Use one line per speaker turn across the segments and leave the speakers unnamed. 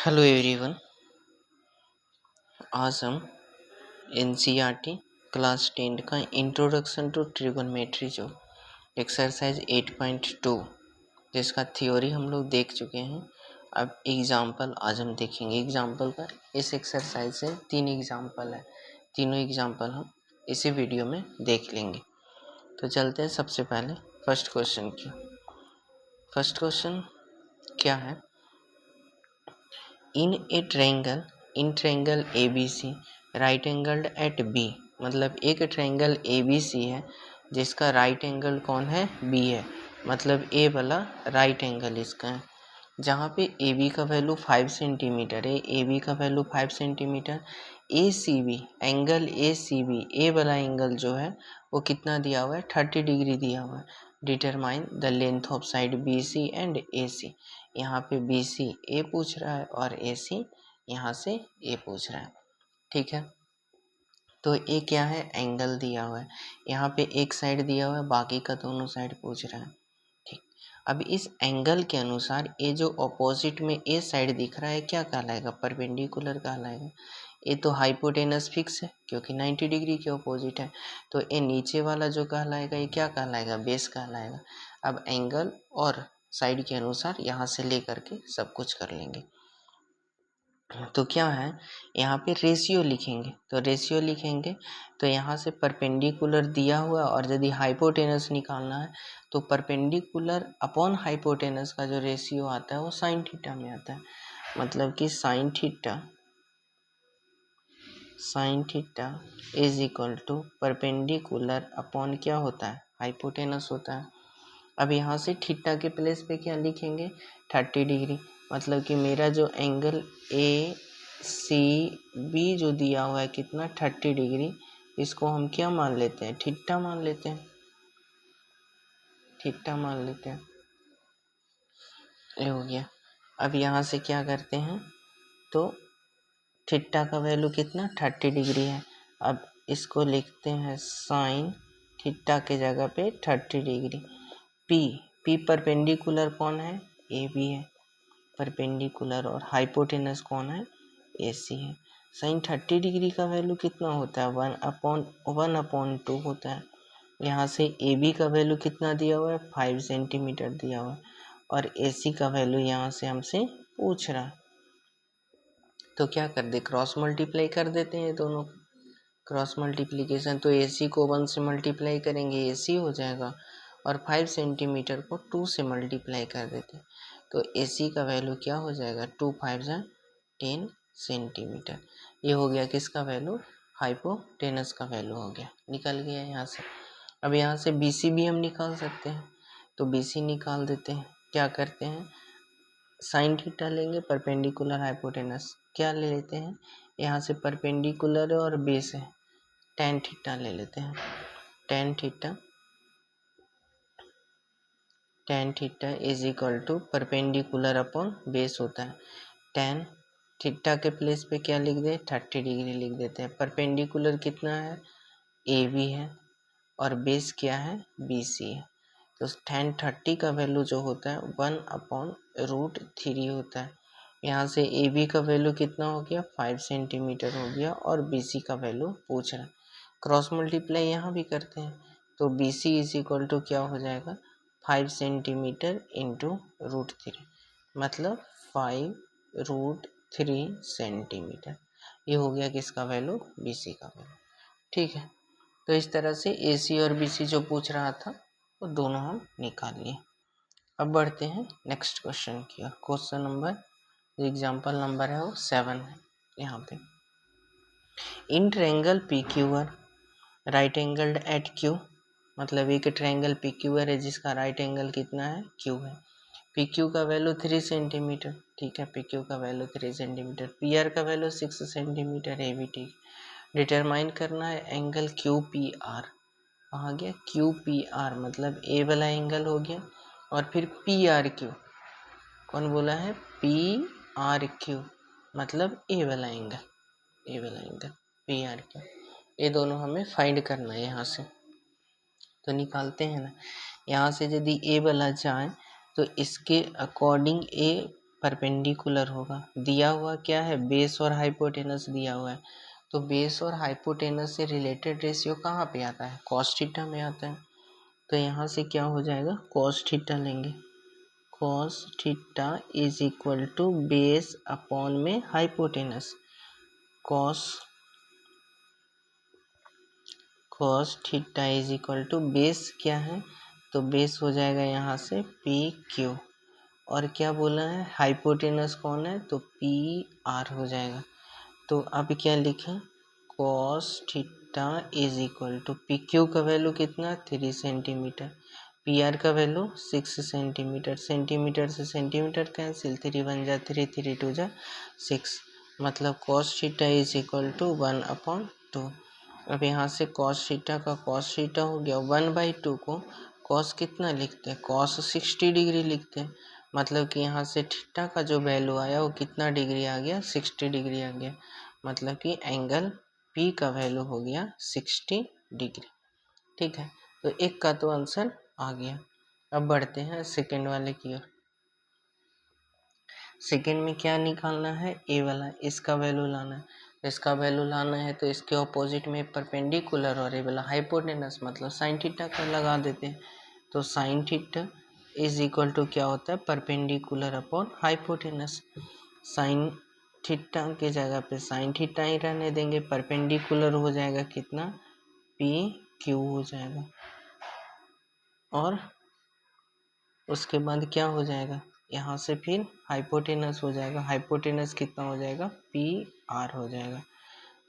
Hello everyone. आज हम NCERT class 10 का इंट्रोडक्शन टू ट्रिगोनोमेट्री जो एक्सरसाइज 8.2 जिसका थ्योरी हम लोग देख चुके हैं। अब एग्जाम्पल आज हम देखेंगे। एग्जाम्पल का इस एक्सरसाइज से 3 एग्जाम्पल है, तीनों एग्जाम्पल हम इसी वीडियो में देख लेंगे। तो चलते हैं सबसे पहले फर्स्ट क्वेश्चन की। फर्स्ट क्वेश्चन क्या है? In triangle ABC right angled at B, मतलब एक ट्रायंगल ABC है जिसका राइट एंगल कौन है? B है, मतलब A वाला राइट एंगल इसका है। जहाँ पे AB का वैल्यू 5 सेंटीमीटर है, AB का value 5 centimetre. ACB angle ACB A वाला एंगल जो है वो कितना दिया हुआ है? 30 डिग्री दिया हुआ है। Determine the length of side BC and AC। यहाँ पे BC A पूछ रहा है और AC यहाँ से A पूछ रहा है। ठीक है, तो A क्या है? एंगल दिया हुआ है। यहाँ पे एक साइड दिया हुआ है, बाकी का दोनों साइड पूछ रहा है। ठीक, अब इस एंगल के अनुसार ये जो अपोजिट में A साइड दिख रहा है क्या कहलाएगा? परपेंडिकुलर कहलाएगा। ये तो हाइपोटेनस फिक्स है क्योंकि 90 डिग्री के अपोजिट है। तो ये नीचे वाला जो कहलाएगा ये क्या कहलाएगा? बेस कहलाएगा। अब एंगल और साइड के अनुसार यहाँ से लेकर के सब कुछ कर लेंगे। तो क्या है, यहाँ पे रेशियो लिखेंगे। तो रेशियो लिखेंगे तो यहाँ से परपेंडिकुलर दिया हुआ और यदि हाइपोटेनस निकालना है तो परपेंडिकुलर अपॉन हाइपोटेनस का जो रेशियो आता है वो साइन थीटा में आता है। मतलब कि sine theta is equal to perpendicular upon क्या होता है? हाइपोटेनस होता है। अब यहाँ से थीटा के प्लेस पे क्या लिखेंगे? 30 डिग्री। मतलब कि मेरा जो एंगल ACB जो दिया हुआ है कितना? 30 डिग्री। इसको हम क्या मान लेते हैं? थीटा मान लेते हैं। थीटा मान लेते हैं, ये हो गया। अब यहाँ से क्या करते हैं तो थीटा का वैल्यू कितना? 30 डिग्री है। अब इसको लिखते हैं साइन थीटा के जगह पे 30 डिग्री। P परपेंडिकुलर कौन है? AB है परपेंडिकुलर, और हाइपोटेनस कौन है? AC है। साइन 30 डिग्री का वैल्यू कितना होता है? 1/2 होता है। यहाँ से AB का वैल्यू कितना दिया हुआ है? 5 सेंटीमीटर दिया हुआ है, और AC का वैल्यू यहाँ से हमसे पूछ रहा है। तो क्या कर दे? क्रॉस मल्टीप्लाई कर देते हैं दोनों। क्रॉस मल्टीप्लीकेशन, तो AC को 1 से मल्टीप्लाई करेंगे AC हो जाएगा, और 5 सेंटीमीटर को 2 से मल्टीप्लाई कर देते हैं तो AC का वैल्यू क्या हो जाएगा? 2 5 10 सेंटीमीटर। ये हो गया किसका वैल्यू? हाइपोटेनस का वैल्यू हो गया, निकल गया यहाँ से। अब यहाँ से BC भी हम निकाल सकते हैं, तो BC निकाल देते हैं। क्या करते हैं? साइन थीटा लेंगे, परपेंडिकुलर हाइपोटेनस क्या ले लेते हैं? यहाँ से परपेंडिकुलर और बेस है, टेन थीटा ले लेते हैं। Tan theta is equal to perpendicular upon base होता है। टेन थीटा के प्लेस पे क्या लिख दे? 30 डिग्री लिख देते हैं। परपेंडिकुलर कितना है? AB है, और बेस क्या है? BC है। तो टेन 30 का वैल्यू जो होता है 1/√3 होता है। यहाँ से AB का वैल्यू कितना हो गया? 5 सेंटीमीटर हो गया, और BC का वैल्यू पूछ रहा है। क्रॉस मल्टीप्लाई यहाँ भी करते हैं, तो BC इज इक्वल टू क्या हो जाएगा? 5 सेंटीमीटर इंटू √3, मतलब 5√3 सेंटीमीटर। ये हो गया किसका वैल्यू? BC का वैल्यू। ठीक है, तो इस तरह से AC और BC जो पूछ रहा था वो दोनों हम निकाल लिए। अब बढ़ते हैं नेक्स्ट क्वेश्चन की ओर। क्वेश्चन नंबर, एग्जाम्पल नंबर है वो 7 है यहाँ पे। In triangle PQR right angled at Q, मतलब एक ट्रायंगल PQR है जिसका राइट एंगल कितना है? Q है। PQ का वैल्यू 3 सेंटीमीटर, ठीक है, PQ का वैल्यू 3 सेंटीमीटर, PR का वैल्यू 6 सेंटीमीटर, ये भी ठीक। डिटरमाइन करना है एंगल QPR। कहाँ गया? QPR, मतलब A वाला एंगल हो गया, और फिर PRQ, कौन बोला है? PRQ, मतलब A वाला एंगल PRQ। ये दोनों हमें फाइंड करना है यहाँ से, तो निकालते हैं ना। यहाँ से यदि A वाला जाए तो इसके अकॉर्डिंग A परपेंडिकुलर होगा। दिया हुआ क्या है, बेस और हाइपोटेनस दिया हुआ है, तो बेस और हाइपोटेनस से रिलेटेड रेशियो कहाँ पे आता है, कॉस थीटा में आता है। तो यहाँ से क्या हो जाएगा, कॉस थीटा लेंगे, cos theta is equal to base upon में hypotenuse, cos theta is equal to base क्या है, तो बेस हो जाएगा यहाँ से पी क्यू, और क्या बोला है, हाइपोटेनस कौन है, तो पी आर हो जाएगा। तो अब क्या लिखें, cos theta is equal to P Q का वैल्यू कितना, 3 सेंटीमीटर, पी आर का वैल्यू 6 सेंटीमीटर, सेंटीमीटर से सेंटीमीटर कैंसिल, 3 1 जा 3, 3 2 जा 6, मतलब cos theta is equal to 1/2। अब यहाँ से कॉस थीटा का कॉस थीटा हो गया, 1/2 को कॉस कितना लिखते हैं, कॉस 60 डिग्री लिखते हैं, मतलब कि यहाँ से थीटा का जो वैल्यू आया वो कितना डिग्री आ गया, 60 डिग्री आ गया, मतलब कि एंगल पी का वैल्यू हो गया 60 डिग्री। ठीक है, तो एक का तो आंसर आ गया। अब बढ़ते हैं सेकेंड वाले की ओर। सेकेंड में क्या निकालना है, ए वाला, इसका वैल्यू लाना है, इसका वैल्यू लाना है तो इसके ऑपोजिट में परपेंडिकुलर और ए वाला हाइपोटेनस, मतलब साइन थीटा का लगा देते हैं। तो sine theta is equal to क्या होता है, perpendicular upon hypotenuse, sine theta के जगह पे साइन थीटा ही रहने देंगे, परपेंडिकुलर हो जाएगा कितना, पी क्यू हो जाएगा, और उसके बाद क्या हो जाएगा, यहाँ से फिर हाइपोटेनस हो जाएगा, हाइपोटेनस कितना हो जाएगा, पी आर हो जाएगा।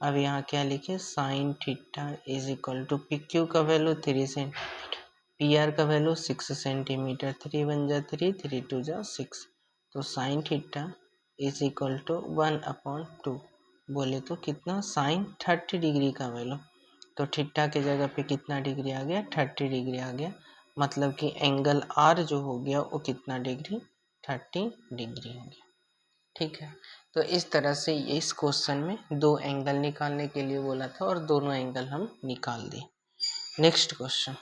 अब यहाँ क्या लिखे, sine theta is equal to P Q का वैल्यू 3 सेंटीमीटर, पी आर का वैल्यू 6 सेंटीमीटर, 3 1 जा 3, 3 2 जा 6, तो sine theta is equal to 1/2, बोले तो कितना, साइन 30 डिग्री का वैल्यू, तो थीटा के जगह पे कितना डिग्री आ गया, 30 डिग्री आ गया, मतलब कि एंगल आर जो हो गया वो कितना डिग्री, 30 डिग्री हो गया। ठीक है, तो इस तरह से इस क्वेश्चन में दो एंगल निकालने के लिए बोला था और दोनों एंगल हम निकाल दिए। नेक्स्ट क्वेश्चन,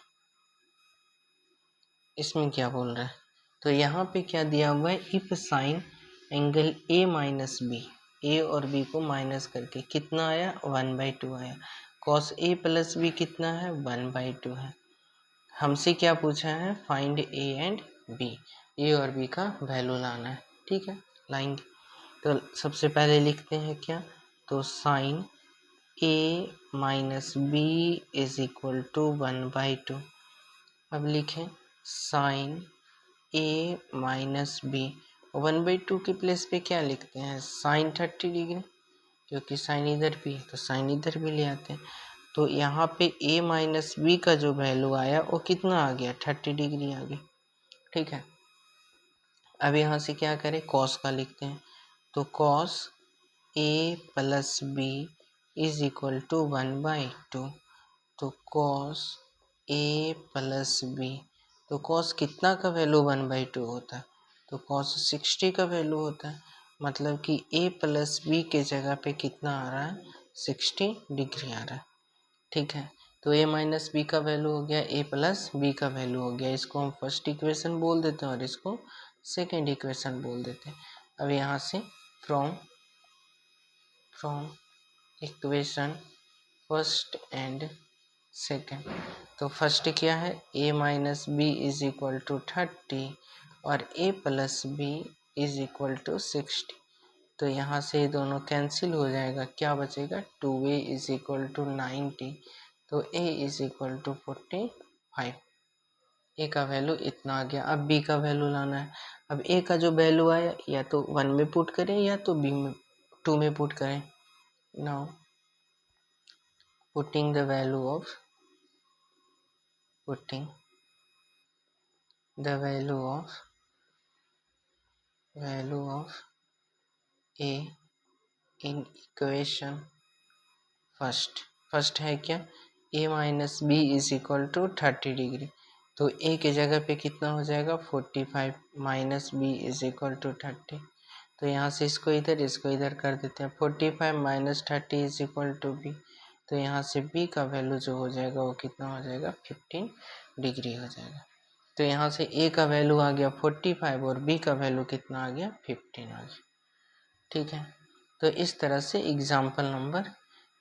इसमें क्या बोल रहा है, तो यहाँ पे क्या दिया हुआ है, if sine angle A minus B, A और बी को माइनस करके कितना आया, 1/2 आया, कॉस ए प्लस बी कितना है, 1/2 है, हमसे क्या पूछा है, find A and B, A और बी का वैल्यू लाना है। ठीक है, लाएंगे, तो सबसे पहले लिखते हैं क्या, तो sine A minus B is equal to 1/2, अब लिखें साइन ए माइनस बी, 1/2 के प्लेस पे क्या लिखते हैं, साइन 30 डिग्री, क्योंकि साइन इधर भी तो साइन इधर भी ले आते हैं, तो यहाँ पे a माइनस बी का जो वैल्यू आया वो कितना आ गया, 30 डिग्री आ गया। ठीक है, अब यहाँ से क्या करें, कॉस का लिखते हैं, तो cos a plus B is equal to 1/2, तो कॉस a प्लस बी, तो कॉस कितना का वैल्यू 1/2 होता है, तो कॉस 60 का वैल्यू होता है, मतलब कि a प्लस बी के जगह पे कितना आ रहा है, 60 डिग्री आ रहा है। ठीक है, तो a माइनस बी का वैल्यू हो गया, a प्लस बी का वैल्यू हो गया, इसको हम फर्स्ट इक्वेशन बोल देते हैं और इसको सेकेंड इक्वेशन बोल देते हैं। अब यहाँ से from equation first and second, तो फर्स्ट क्या है, a minus B is equal to 30 और a plus B is equal to 60, तो यहाँ से दोनों कैंसिल हो जाएगा, क्या बचेगा, 2a इज इक्वल टू 90, तो a इज इक्वल टू 45, ए का वैल्यू इतना आ गया। अब b का वैल्यू लाना है, अब a का जो वैल्यू आया या तो 1 में पुट करें या तो b में 2 में पुट करें। Now putting the value of a in equation first है क्या, a minus B is equal to 30 degree, तो a के जगह पे कितना हो जाएगा, 45 minus B is equal to 30, तो यहाँ से इसको इधर कर देते हैं, 45 minus 30 is equal to B, तो यहाँ से b का वैल्यू जो हो जाएगा वो कितना हो जाएगा, 15 डिग्री हो जाएगा। तो यहाँ से ए का वैल्यू आ गया 45 और बी का वैल्यू कितना आ गया 15 आ गया। ठीक है, तो इस तरह से एग्जाम्पल नंबर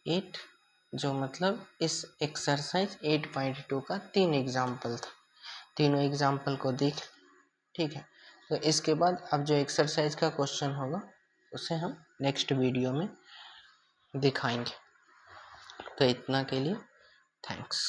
8 जो मतलब इस एक्सरसाइज 8.2 का 3 एग्जाम्पल था, तीनों एग्जाम्पल को देख। ठीक है, तो इसके बाद अब जो एक्सरसाइज का क्वेश्चन होगा उसे हम नेक्स्ट वीडियो में दिखाएंगे। तो इतना के लिए थैंक्स।